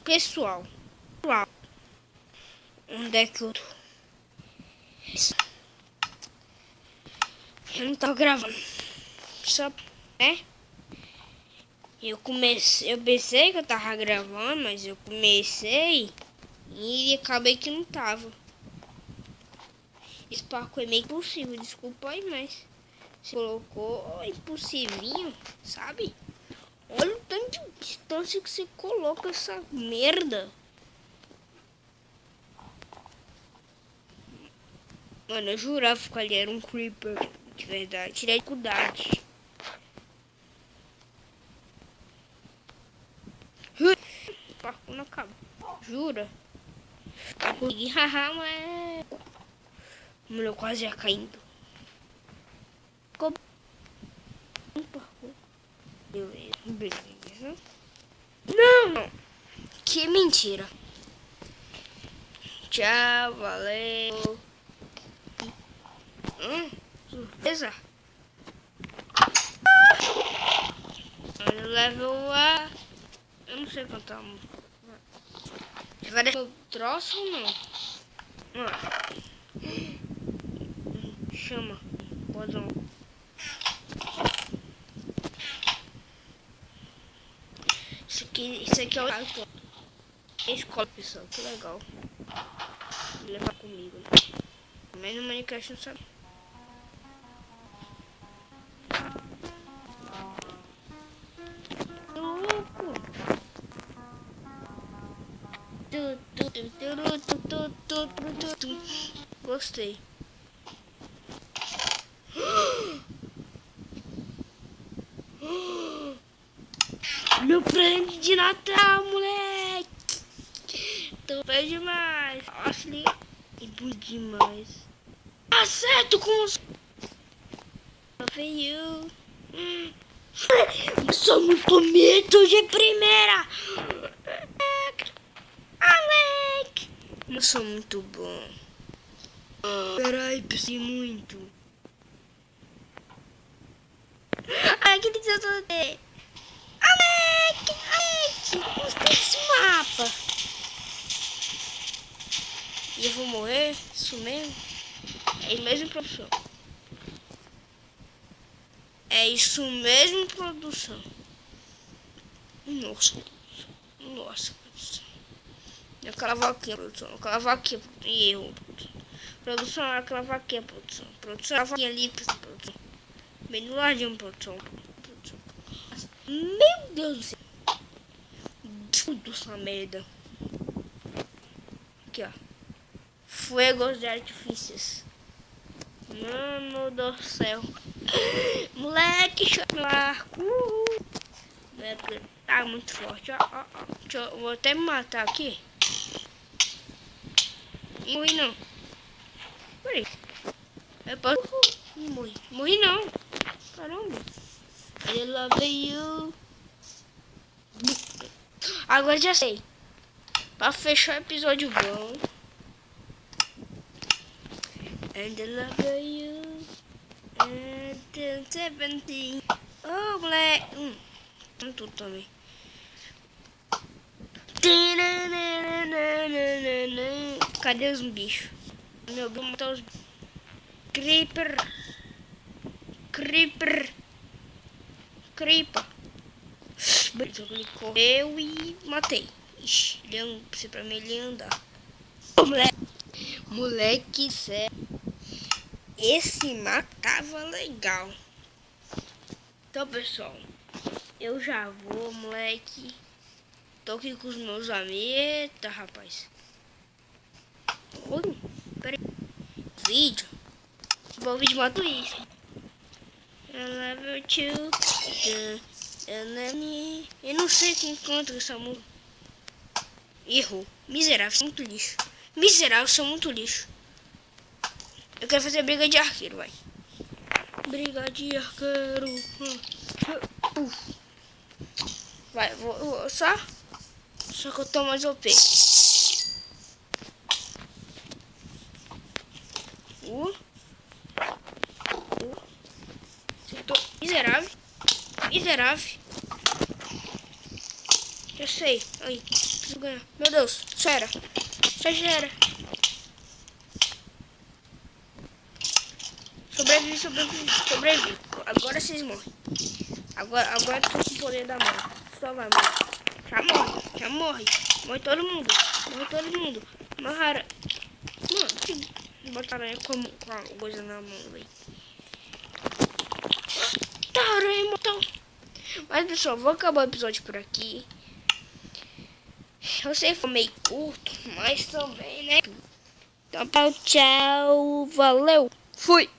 Pessoal, onde é que eu tô? Eu não tava gravando. Só, né? Eu pensei que eu tava gravando, mas eu comecei e acabei que não tava. Esse parkour é meio impossível, desculpa aí, mas você colocou impossivinho, sabe? Olha o tanto de distância que você coloca essa merda. Mano, eu jurava que ali era um creeper, de verdade. Tirei dificuldade. O parkour não acaba. Jura? Eu consegui, haha, mas... Mano, eu quase ia caindo. Ficou um parkour. Beleza. Não! Que mentira. Tchau, valeu. Surpresa. Level A. Eu não sei cantar música. Você vai deixar o troço ou não? Chama. Bodão. Isso aqui é o escola, pessoal. Que legal. Vou levar comigo. Mas no Minecraft não sabe. Gostei. Meu presente de Natal, moleque. Tô bem demais. Ashley. E bom demais. Acerto com os... Veio. Sou muito medo de primeira. Alec. Eu sou muito bom. Peraí, pensei muito. Ai, que desastre. Alec, gostei desse mapa. E eu vou morrer? Isso mesmo? É isso mesmo, produção? É isso mesmo, produção? Nossa, produção. Aquela vaquinha, produção. Aquela vaquinha, e erro, produção. Produção, aquela vaquinha, produção. Produção, a vaquinha ali, produção. Bem do ladinho, produção. Meu Deus do céu. Tudo essa merda. Aqui, ó. Fuegos de artifícios. Mano do céu. Moleque, arco. Moleque, tá muito forte. Ó. Vou até me matar aqui. Não morri não. Peraí. Eu posso... Não morri. Morri não. Caramba. I love you. Agora já sei. Pra fechar o episódio bom. And I love you. And 17. Oh, moleque. Tudo também. Cadê os bichos? Meu Deus, matar os Creeper. Ele correu e matei. Ixi, pra mim ele ia andar. Moleque, sério. Esse mapa tava legal. Então, pessoal, eu já vou, moleque. Tô aqui com os meus amigos. Eita, rapaz. Oi, peraí. Vídeo. Bom vídeo, mato isso. I love you too. Eu não sei quem canta essa música. Errou. Miserável, sou muito lixo. Miserável, sou muito lixo. Eu quero fazer briga de arqueiro, vai. Briga de arqueiro. Vai, vou só que eu tô mais OP. Acertou. Miserável. sei. Aí, preciso ganhar. Meu Deus, sério. Sério. Sobrevivi. Agora vocês morrem. Agora eu tô com o poder da morte. Só vai, mano. Já morre. Morre todo mundo. Morre. Mano, botaram aí com a coisa na mão, velho. Tá, aranha mortal. Mas, pessoal, vou acabar o episódio por aqui. Eu sei que foi meio curto, mas também, né? Então, tchau. Valeu. Fui.